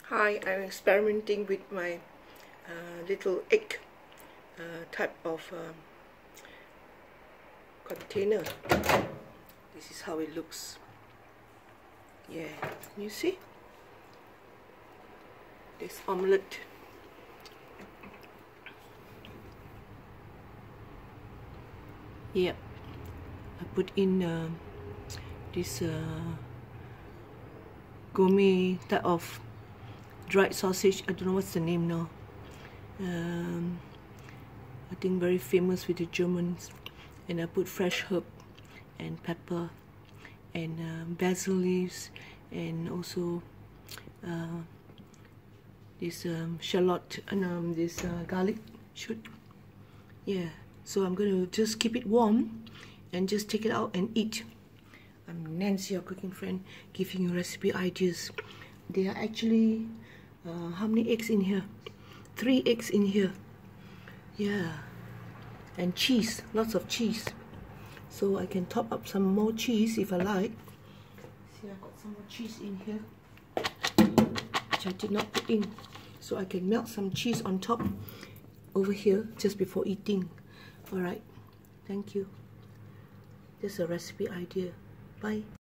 Hi, I'm experimenting with my little egg type of container. This is how it looks. Yeah, you see? This omelette. Yep, I put in this gourmet type of dried sausage. I don't know what's the name now. I think very famous with the Germans. And I put fresh herb and pepper and basil leaves, and also this shallot and this garlic shoot. Yeah, so I'm going to just keep it warm and just take it out and eat. I'm Nancy, your cooking friend, giving you recipe ideas. There are actually how many eggs in here? 3 eggs in here. Yeah, and cheese, lots of cheese. So I can top up some more cheese if I like. See, I've got some more cheese in here, which I did not put in. So I can melt some cheese on top over here just before eating. Alright, thank you. Just a recipe idea. Bye.